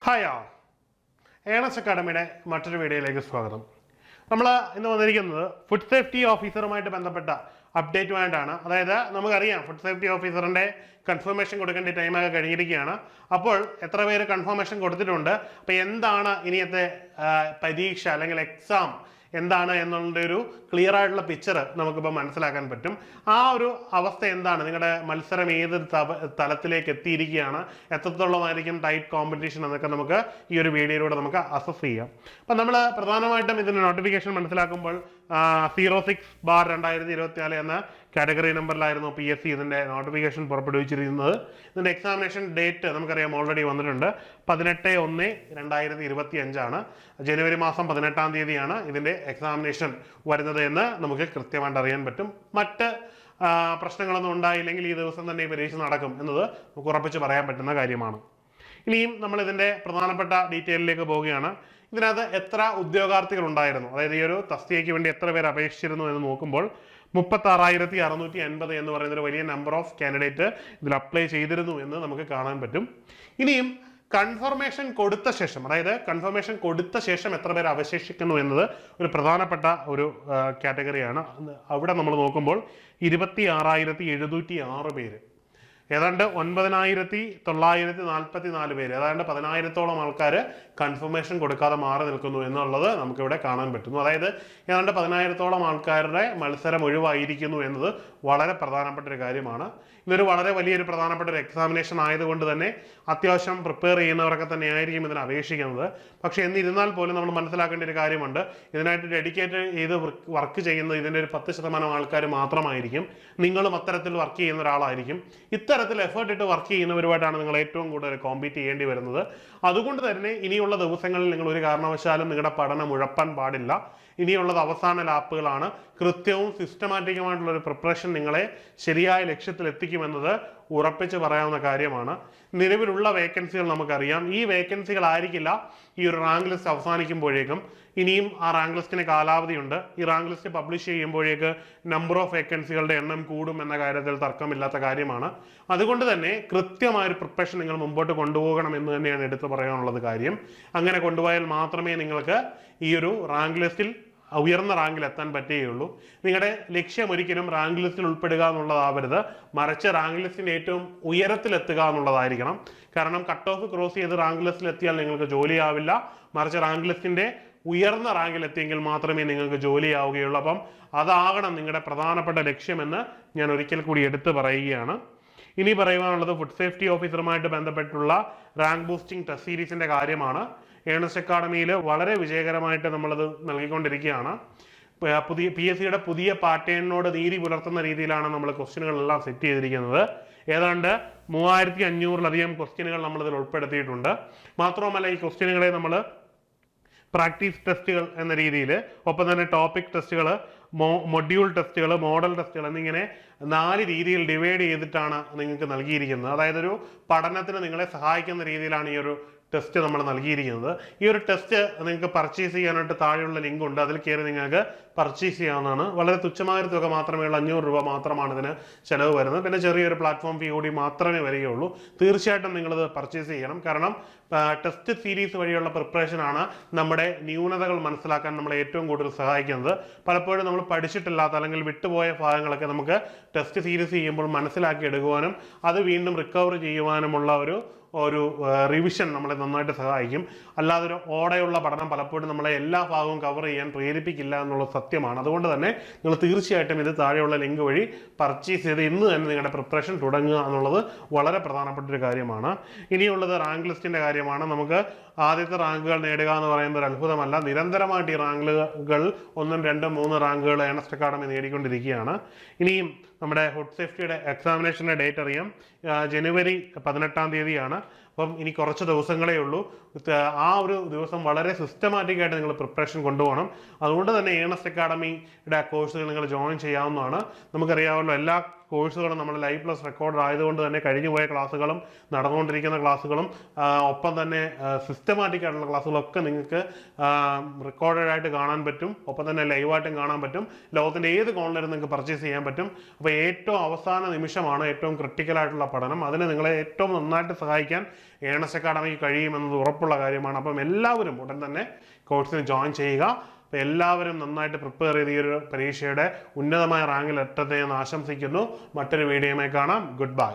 Hi ആ earnest അക്കാഡമിയുടെ മറ്റൊരു വീഡിയോയിലേക്ക് സ്വാഗതം. നമ്മൾ ഇന്ന് വന്നിരിക്കുന്നത് ഫുഡ് സേഫ്റ്റി ഓഫീസറുമായിട്ട് ബന്ധപ്പെട്ട അപ്ഡേറ്റുമായിട്ടാണ്. അതായത് നമുക്കറിയാം ഫുഡ് സേഫ്റ്റി ഓഫീസറിൻ്റെ കൺഫർമേഷൻ കൊടുക്കേണ്ട ടൈമൊക്കെ കഴിഞ്ഞിരിക്കുകയാണ്. അപ്പോൾ എത്ര പേര് കൺഫർമേഷൻ കൊടുത്തിട്ടുണ്ട്, അപ്പോൾ എന്താണ് ഇനിയത്തെ പരീക്ഷ അല്ലെങ്കിൽ എക്സാം എന്താണ് എന്നുള്ള ഒരു ക്ലിയർ ആയിട്ടുള്ള പിക്ചർ നമുക്കിപ്പോൾ മനസ്സിലാക്കാൻ പറ്റും. ആ ഒരു അവസ്ഥ എന്താണ്, നിങ്ങളുടെ മത്സരം ഏത് തലത്തിലേക്ക് എത്തിയിരിക്കുകയാണ്, എത്രത്തോളമായിരിക്കും ടൈറ്റ് കോമ്പറ്റീഷൻ എന്നൊക്കെ നമുക്ക് ഈ ഒരു വീഡിയോയിലൂടെ നമുക്ക് അസസ് ചെയ്യാം. അപ്പം നമ്മൾ പ്രധാനമായിട്ടും ഇതിൻ്റെ നോട്ടിഫിക്കേഷൻ മനസ്സിലാക്കുമ്പോൾ 06/2024 എന്ന കാറ്റഗറി നമ്പറിലായിരുന്നു PSC ഇതിൻ്റെ നോട്ടിഫിക്കേഷൻ പുറപ്പെടുവിച്ചിരിക്കുന്നത്. ഇതിൻ്റെ എക്സാമിനേഷൻ ഡേറ്റ് നമുക്കറിയാം ഓൾറെഡി വന്നിട്ടുണ്ട്. 18/1/2025 ജനുവരി മാസം 18-ാം തീയതിയാണ് ഇതിൻ്റെ എക്സാമിനേഷൻ വരുന്നത് എന്ന് നമുക്ക് കൃത്യമായിട്ട് അറിയാൻ പറ്റും. മറ്റ് പ്രശ്നങ്ങളൊന്നും ഉണ്ടായില്ലെങ്കിൽ ഈ ദിവസം തന്നെ ഈ പരീക്ഷ നടക്കും എന്നത് നമുക്ക് ഉറപ്പിച്ച് പറയാൻ പറ്റുന്ന കാര്യമാണ്. ഇനിയും നമ്മൾ ഇതിൻ്റെ പ്രധാനപ്പെട്ട ഡീറ്റെയിലിലേക്ക് പോവുകയാണ്. ഇതിനകത്ത് എത്ര ഉദ്യോഗാർത്ഥികൾ ഉണ്ടായിരുന്നു, അതായത് ഈ ഒരു തസ്തികയ്ക്ക് വേണ്ടി എത്ര പേര് അപേക്ഷിച്ചിരുന്നു എന്ന് നോക്കുമ്പോൾ 36,650 എന്ന് പറയുന്ന ഒരു വലിയ നമ്പർ ഓഫ് കാൻഡിഡേറ്റ് ഇതിൽ അപ്ലൈ ചെയ്തിരുന്നു എന്ന് നമുക്ക് കാണാൻ പറ്റും. ഇനിയും കൺഫർമേഷൻ കൊടുത്ത ശേഷം, അതായത് കൺഫർമേഷൻ കൊടുത്ത ശേഷം എത്ര പേര് അവശേഷിക്കുന്നു എന്നത് ഒരു പ്രധാനപ്പെട്ട ഒരു കാറ്റഗറിയാണ്. അവിടെ നമ്മൾ നോക്കുമ്പോൾ 26,706 പേര്, ഏതാണ്ട് 9,944 പേര്, ഏതാണ്ട് 10,000-ഓളം ആൾക്കാർ കൺഫർമേഷൻ കൊടുക്കാതെ മാറി നിൽക്കുന്നു എന്നുള്ളത് നമുക്കിവിടെ കാണാൻ പറ്റുന്നു. അതായത് ഏതാണ്ട് 10,000-ഓളം ആൾക്കാരുടെ മത്സരം ഒഴിവായിരിക്കുന്നു എന്നത് വളരെ പ്രധാനപ്പെട്ട ഒരു കാര്യമാണ്. ഇതൊരു വളരെ വലിയൊരു പ്രധാനപ്പെട്ട ഒരു എക്സാമിനേഷൻ ആയതുകൊണ്ട് തന്നെ അത്യാവശ്യം പ്രിപ്പയർ ചെയ്യുന്നവരൊക്കെ തന്നെയായിരിക്കും ഇതിന് അപേക്ഷിക്കുന്നത്. പക്ഷേ എന്നിരുന്നാൽ പോലും നമ്മൾ മനസ്സിലാക്കേണ്ട ഒരു കാര്യമുണ്ട്, ഇതിനായിട്ട് ഡെഡിക്കേറ്റ് ചെയ്ത് വർക്ക് ചെയ്യുന്നത് ഇതിൻ്റെ ഒരു 10% ആൾക്കാർ മാത്രമായിരിക്കും. നിങ്ങളും അത്തരത്തിൽ വർക്ക് ചെയ്യുന്ന ഒരാളായിരിക്കും. ഇത്തരത്തിൽ എഫേർട്ട് ഇട്ട് വർക്ക് ചെയ്യുന്നവരുമായിട്ടാണ് നിങ്ങൾ ഏറ്റവും കൂടുതൽ കോമ്പീറ്റ് ചെയ്യേണ്ടി വരുന്നത്. അതുകൊണ്ട് തന്നെ ഇനിയുള്ള ദിവസങ്ങളിൽ നിങ്ങൾ ഒരു കാരണവശാലും നിങ്ങളുടെ പഠനം ഉഴപ്പാൻ പാടില്ല. ഇനിയുള്ളത് അവസാന ലാപ്പുകളാണ്. കൃത്യവും സിസ്റ്റമാറ്റിക്കുമായിട്ടുള്ള ഒരു പ്രിപ്പറേഷൻ നിങ്ങളെ ശരിയായ ലക്ഷ്യത്തിൽ എത്തിക്കുമെന്നത് ഉറപ്പിച്ച് പറയാവുന്ന കാര്യമാണ്. നിലവിലുള്ള വേക്കൻസികൾ നമുക്കറിയാം. ഈ വേക്കൻസികൾ ആയിരിക്കില്ല ഈ ഒരു റാങ്ക് ലിസ്റ്റ് അവസാനിക്കുമ്പോഴേക്കും. ഇനിയും ആ റാങ്ക് ലിസ്റ്റിന് കാലാവധിയുണ്ട്. ഈ റാങ്ക് ലിസ്റ്റ് പബ്ലിഷ് ചെയ്യുമ്പോഴേക്ക് നമ്പർ ഓഫ് വേക്കൻസികളുടെ എണ്ണം കൂടും എന്ന കാര്യത്തിൽ തർക്കമില്ലാത്ത കാര്യമാണ്. അതുകൊണ്ട് തന്നെ കൃത്യമായൊരു പ്രിപ്പറേഷൻ നിങ്ങൾ മുമ്പോട്ട് കൊണ്ടുപോകണം എന്ന് തന്നെയാണ് എടുത്തു പറയാനുള്ളത് കാര്യം. അങ്ങനെ കൊണ്ടുപോയാൽ മാത്രമേ നിങ്ങൾക്ക് ഈ ഒരു റാങ്ക് ലിസ്റ്റിൽ ഉയർന്ന റാങ്കിൽ എത്താൻ പറ്റുകയുള്ളൂ. നിങ്ങളുടെ ലക്ഷ്യം ഒരിക്കലും റാങ്ക് ലിസ്റ്റിൽ ഉൾപ്പെടുക എന്നുള്ളതാവരുത്, മറിച്ച് റാങ്ക് ലിസ്റ്റിൻ്റെ ഏറ്റവും ഉയരത്തിലെത്തുക എന്നുള്ളതായിരിക്കണം. കാരണം കട്ട് ഓഫ് ക്രോസ് ചെയ്ത് റാങ്ക് ലിസ്റ്റിൽ എത്തിയാൽ നിങ്ങൾക്ക് ജോലിയാവില്ല, മറിച്ച് റാങ്ക് ലിസ്റ്റിൻ്റെ ഉയർന്ന റാങ്കിൽ എത്തിയെങ്കിൽ മാത്രമേ നിങ്ങൾക്ക് ജോലിയാവുകയുള്ളൂ. അപ്പം അതാകണം നിങ്ങളുടെ പ്രധാനപ്പെട്ട ലക്ഷ്യമെന്ന് ഞാൻ ഒരിക്കൽ കൂടി എടുത്തു പറയുകയാണ്. ഇനി പറയുവാനുള്ളത് ഫുഡ് സേഫ്റ്റി ഓഫീസറുമായിട്ട് ബന്ധപ്പെട്ടുള്ള റാങ്ക് ബൂസ്റ്റിംഗ് ടെസ്റ്റ് സീരീസിൻ്റെ കാര്യമാണ്. ഏണസ്റ്റ് അക്കാഡമിയിൽ വളരെ വിജയകരമായിട്ട് നമ്മളത് നൽകിക്കൊണ്ടിരിക്കുകയാണ്. PSCയുടെ പുതിയ പാറ്റേണിനോട് നീതി പുലർത്തുന്ന രീതിയിലാണ് നമ്മൾ ക്വസ്റ്റ്യനുകളെല്ലാം സെറ്റ് ചെയ്തിരിക്കുന്നത്. ഏതാണ്ട് 3,500-ലധികം ക്വസ്റ്റ്യനുകൾ നമ്മളിതിൽ ഉൾപ്പെടുത്തിയിട്ടുണ്ട്. മാത്രവുമല്ല ഈ ക്വസ്റ്റ്യനുകളെ നമ്മൾ പ്രാക്ടീസ് ടെസ്റ്റുകൾ എന്ന രീതിയിൽ, ഒപ്പം തന്നെ ടോപ്പിക് ടെസ്റ്റുകൾ, മൊഡ്യൂൾ ടെസ്റ്റുകൾ, മോഡൽ ടെസ്റ്റുകൾ എന്നിങ്ങനെ 4 രീതിയിൽ ഡിവൈഡ് ചെയ്തിട്ടാണ് നിങ്ങൾക്ക് നൽകിയിരിക്കുന്നത്. അതായത് ഒരു പഠനത്തിന് നിങ്ങളെ സഹായിക്കുന്ന രീതിയിലാണ് ഈ ഒരു ടെസ്റ്റ് നമ്മൾ നൽകിയിരിക്കുന്നത്. ഈ ഒരു ടെസ്റ്റ് നിങ്ങൾക്ക് പർച്ചേസ് ചെയ്യാനായിട്ട് താഴെയുള്ള ലിങ്ക് ഉണ്ട്, അതിൽ കയറി നിങ്ങൾക്ക് പർച്ചേസ് ചെയ്യാവുന്നതാണ്. വളരെ തുച്ഛമായ തുക മാത്രമേ ഉള്ളൂ, 500 രൂപ മാത്രമാണ് ഇതിന് ചിലവ് വരുന്നത്. പിന്നെ ചെറിയൊരു പ്ലാറ്റ്ഫോം ഫീ കൂടി മാത്രമേ വരികയുള്ളൂ. തീർച്ചയായിട്ടും നിങ്ങളിത് പർച്ചേസ് ചെയ്യണം. കാരണം ടെസ്റ്റ് സീരീസ് വഴിയുള്ള പ്രിപ്പറേഷനാണ് നമ്മുടെ ന്യൂനതകൾ മനസ്സിലാക്കാൻ നമ്മളെ ഏറ്റവും കൂടുതൽ സഹായിക്കുന്നത്. പലപ്പോഴും നമ്മൾ പഠിച്ചിട്ടില്ലാത്ത അല്ലെങ്കിൽ വിട്ടുപോയ ഭാഗങ്ങളൊക്കെ നമുക്ക് ടെസ്റ്റ് സീരീസ് ചെയ്യുമ്പോൾ മനസ്സിലാക്കി എടുക്കുവാനും അത് വീണ്ടും റിക്കവർ ചെയ്യുവാനുമുള്ള ഒരു റിവിഷൻ നമ്മളെ നന്നായിട്ട് സഹായിക്കും. അല്ലാതെ ഒരു ഓടെയുള്ള പഠനം പലപ്പോഴും നമ്മളെ എല്ലാ ഭാഗവും കവർ ചെയ്യാൻ പ്രേരിപ്പിക്കില്ല എന്നുള്ളത് സത്യമാണ്. അതുകൊണ്ട് തന്നെ നിങ്ങൾ തീർച്ചയായിട്ടും ഇത് താഴെയുള്ള ലിങ്ക് വഴി പർച്ചേസ് ചെയ്ത് ഇന്ന് തന്നെ നിങ്ങളുടെ പ്രിപ്പറേഷൻ തുടങ്ങുക എന്നുള്ളത് വളരെ പ്രധാനപ്പെട്ട ഒരു കാര്യമാണ്. ഇനിയുള്ളത് റാങ്ക് ലിസ്റ്റിൻ്റെ കാര്യമാണ്. നമുക്ക് ആദ്യത്തെ റാങ്കുകൾ നേടുക എന്ന് പറയുന്നത് ഒരു അത്ഭുതമല്ല. നിരന്തരമായിട്ട് ഈ റാങ്കുകൾ 1, 2, 3 റാങ്കുകൾ ഏണസ്റ്റ് അക്കാഡമി നേടിക്കൊണ്ടിരിക്കുകയാണ്. ഇനിയും നമ്മുടെ ഫുഡ് സേഫ്റ്റിയുടെ എക്സാമിനേഷൻ്റെ ഡേറ്റ് അറിയാം, ജനുവരി 18-ാം തീയതിയാണ്. അപ്പം ഇനി കുറച്ച് ദിവസങ്ങളേ ഉള്ളൂ. ആ ഒരു ദിവസം വളരെ സിസ്റ്റമാറ്റിക്കായിട്ട് നിങ്ങൾ പ്രിപ്പറേഷൻ കൊണ്ടുപോകണം. അതുകൊണ്ട് തന്നെ ഏണസ്റ്റ് അക്കാഡമിയുടെ കോഴ്സുകൾ നിങ്ങൾ ജോയിൻ ചെയ്യാവുന്നതാണ്. നമുക്കറിയാമല്ലോ എല്ലാ കോഴ്സുകളും നമ്മൾ ലൈവ് പ്ലസ് റെക്കോർഡ് ആയതുകൊണ്ട് തന്നെ കഴിഞ്ഞു പോയ ക്ലാസ്സുകളും നടന്നുകൊണ്ടിരിക്കുന്ന ക്ലാസ്സുകളും ഒപ്പം തന്നെ സിസ്റ്റമാറ്റിക് ആയിട്ടുള്ള ക്ലാസ്സുകളൊക്കെ നിങ്ങൾക്ക് റെക്കോർഡഡ് ആയിട്ട് കാണാൻ പറ്റും. ഒപ്പം തന്നെ ലൈവായിട്ടും കാണാൻ പറ്റും. ലോകത്തിൻ്റെ ഏത് കോണിലും നിങ്ങൾക്ക് പർച്ചേസ് ചെയ്യാൻ പറ്റും. അപ്പോൾ ഏറ്റവും അവസാന നിമിഷമാണ് ഏറ്റവും ക്രിട്ടിക്കലായിട്ടുള്ള പഠനം. അതിന് നിങ്ങളെ ഏറ്റവും നന്നായിട്ട് സഹായിക്കാൻ ഏണസ്റ്റ് അക്കാഡമിക്ക് കഴിയുമെന്നത് ഉറപ്പുള്ള കാര്യമാണ്. അപ്പം എല്ലാവരും ഉടൻ തന്നെ കോഴ്സിന് ജോയിൻ ചെയ്യുക. അപ്പോൾ എല്ലാവരും നന്നായിട്ട് പ്രിപ്പയർ ചെയ്ത് ഈ ഒരു പരീക്ഷയുടെ ഉന്നതമായ റാങ്കിൽ എത്തട്ടെ എന്ന് ആശംസിക്കുന്നു. മറ്റൊരു വീഡിയോയുമായി കാണാം. Good bye.